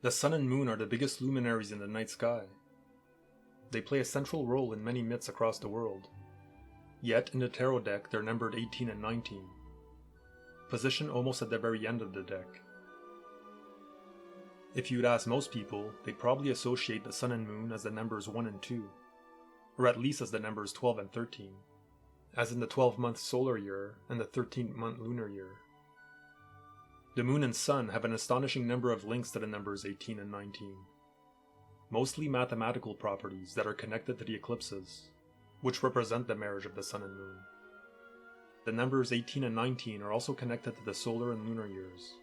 The sun and moon are the biggest luminaries in the night sky. They play a central role in many myths across the world. Yet, in the tarot deck, they're numbered 18 and 19, positioned almost at the very end of the deck. If you'd ask most people, they'd probably associate the sun and moon as the numbers 1 and 2, or at least as the numbers 12 and 13, as in the 12-month solar year and the 13th-month lunar year. The moon and sun have an astonishing number of links to the numbers 18 and 19, mostly mathematical properties that are connected to the eclipses, which represent the marriage of the sun and moon. The numbers 18 and 19 are also connected to the solar and lunar years.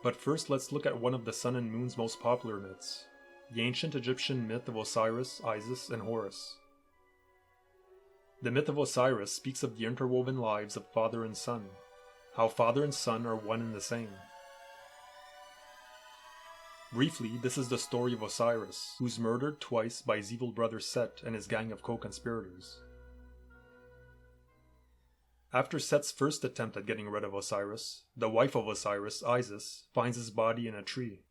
But first, let's look at one of the sun and moon's most popular myths, the ancient Egyptian myth of Osiris, Isis, and Horus. The myth of Osiris speaks of the interwoven lives of father and son, how father and son are one and the same. Briefly, this is the story of Osiris, who's murdered twice by his evil brother Set and his gang of co-conspirators. After Set's first attempt at getting rid of Osiris, the wife of Osiris, Isis, finds his body in a tree,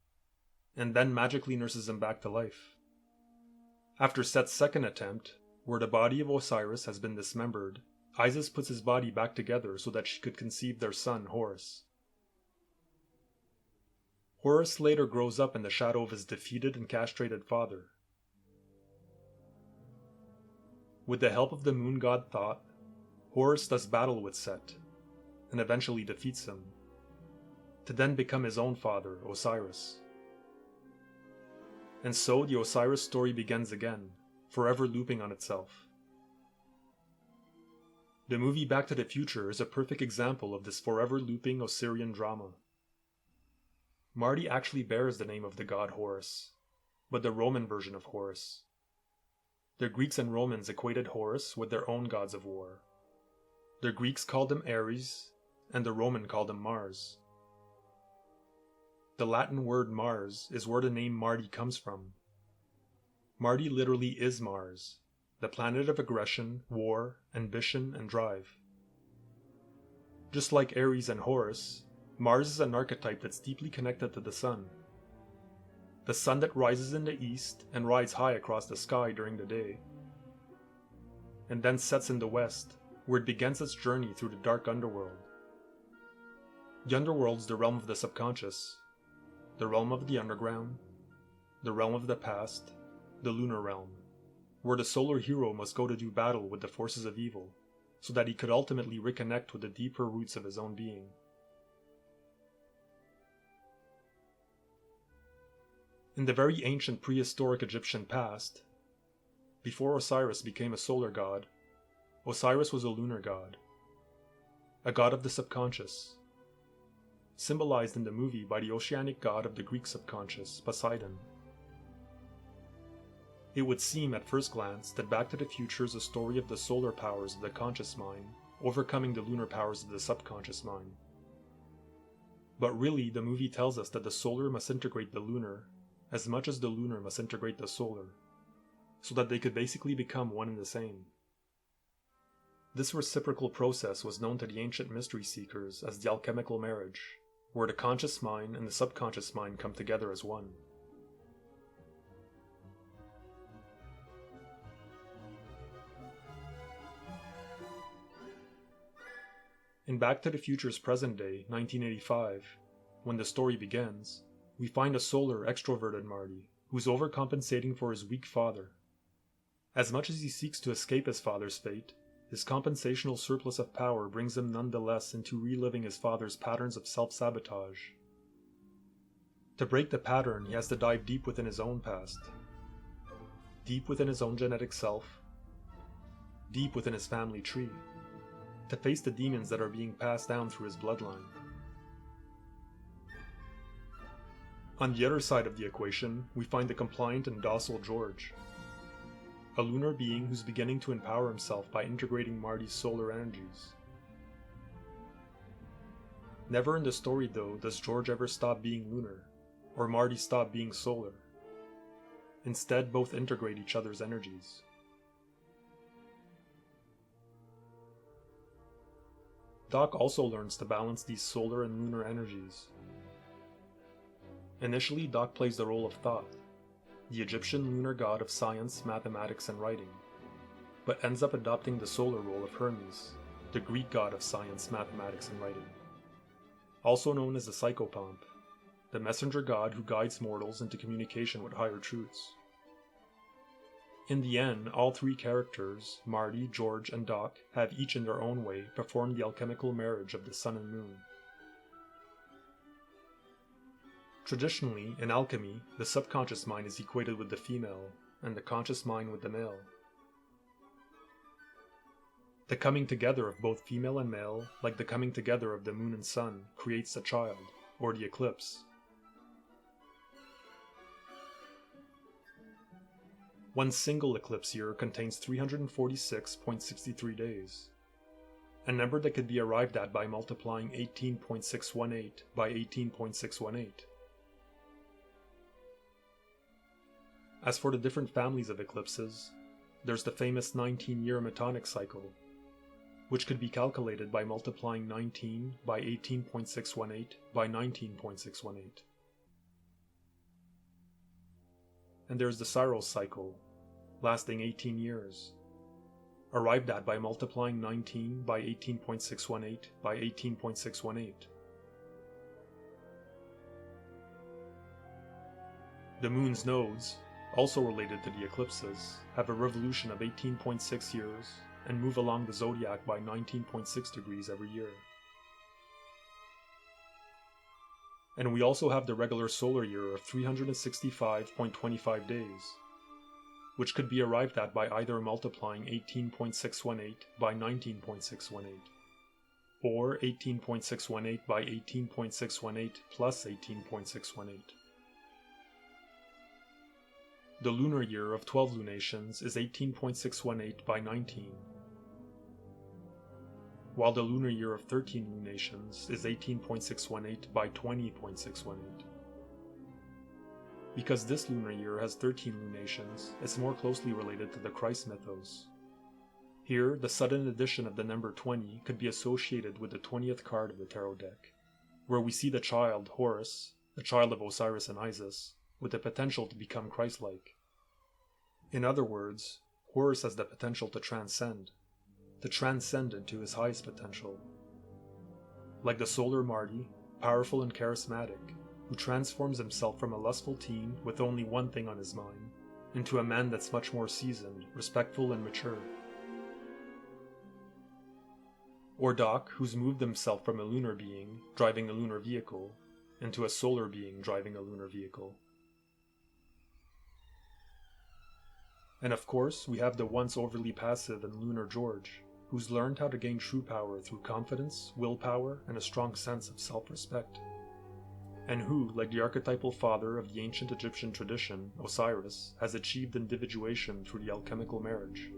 and then magically nurses him back to life. After Set's second attempt, where the body of Osiris has been dismembered, Isis puts his body back together so that she could conceive their son, Horus. Horus later grows up in the shadow of his defeated and castrated father. With the help of the moon god Thoth, Horus does battle with Set, and eventually defeats him, to then become his own father, Osiris. And so the Osiris story begins again, forever looping on itself. The movie Back to the Future is a perfect example of this forever looping Osirian drama. Marty actually bears the name of the god Horus, but the Roman version of Horus. The Greeks and Romans equated Horus with their own gods of war. The Greeks called him Ares, and the Roman called him Mars. The Latin word Mars is where the name Marty comes from. Marty literally is Mars, the planet of aggression, war, ambition, and drive. Just like Ares and Horus, Mars is an archetype that's deeply connected to the sun. The sun that rises in the east and rides high across the sky during the day, and then sets in the west, where it begins its journey through the dark underworld. The underworld's the realm of the subconscious, the realm of the underground, the realm of the past, the lunar realm, where the solar hero must go to do battle with the forces of evil, so that he could ultimately reconnect with the deeper roots of his own being. In the very ancient prehistoric Egyptian past, before Osiris became a solar god, Osiris was a lunar god, a god of the subconscious, symbolized in the movie by the oceanic god of the Greek subconscious, Poseidon. It would seem at first glance that Back to the Future is a story of the solar powers of the conscious mind overcoming the lunar powers of the subconscious mind. But really, the movie tells us that the solar must integrate the lunar as much as the lunar must integrate the solar, so that they could basically become one and the same. This reciprocal process was known to the ancient mystery seekers as the alchemical marriage, where the conscious mind and the subconscious mind come together as one. In Back to the Future's present day, 1985, when the story begins, we find a solar, extroverted Marty, who's overcompensating for his weak father. As much as he seeks to escape his father's fate, his compensational surplus of power brings him nonetheless into reliving his father's patterns of self-sabotage. To break the pattern, he has to dive deep within his own past, deep within his own genetic self, deep within his family tree, to face the demons that are being passed down through his bloodline. On the other side of the equation, we find the compliant and docile George, a lunar being who's beginning to empower himself by integrating Marty's solar energies. Never in the story, though, does George ever stop being lunar, or Marty stop being solar. Instead, both integrate each other's energies. Doc also learns to balance these solar and lunar energies. Initially, Doc plays the role of Thoth, the Egyptian lunar god of science, mathematics, and writing, but ends up adopting the solar role of Hermes, the Greek god of science, mathematics, and writing. Also known as the psychopomp, the messenger god who guides mortals into communication with higher truths. In the end, all three characters, Marty, George, and Doc, have each in their own way performed the alchemical marriage of the sun and moon. Traditionally, in alchemy, the subconscious mind is equated with the female, and the conscious mind with the male. The coming together of both female and male, like the coming together of the moon and sun, creates the child, or the eclipse. One single eclipse year contains 346.63 days, a number that could be arrived at by multiplying 18.618 by 18.618. As for the different families of eclipses, there's the famous 19-year Metonic cycle, which could be calculated by multiplying 19 by 18.618 by 19.618. And there's the Saros cycle, lasting 18 years, arrived at by multiplying 19 by 18.618 by 18.618. The moon's nodes, also related to the eclipses, have a revolution of 18.6 years and move along the zodiac by 19.6 degrees every year. And we also have the regular solar year of 365.25 days, which could be arrived at by either multiplying 18.618 by 19.618, or 18.618 by 18.618 plus 18.618. The lunar year of 12 lunations is 18.618 by 19, while the lunar year of 13 lunations is 18.618 by 20.618. Because this lunar year has 13 lunations, it's more closely related to the Christ mythos. Here, the sudden addition of the number 20 could be associated with the 20th card of the tarot deck, where we see the child, Horus, the child of Osiris and Isis, with the potential to become Christ-like. In other words, Horus has the potential to transcend into his highest potential. Like the solar Marty, powerful and charismatic, who transforms himself from a lustful teen with only one thing on his mind, into a man that's much more seasoned, respectful, and mature. Or Doc, who's moved himself from a lunar being, driving a lunar vehicle, into a solar being driving a lunar vehicle. And of course, we have the once overly passive and lunar George, who's learned how to gain true power through confidence, willpower, and a strong sense of self-respect. And who, like the archetypal father of the ancient Egyptian tradition, Osiris, has achieved individuation through the alchemical marriage.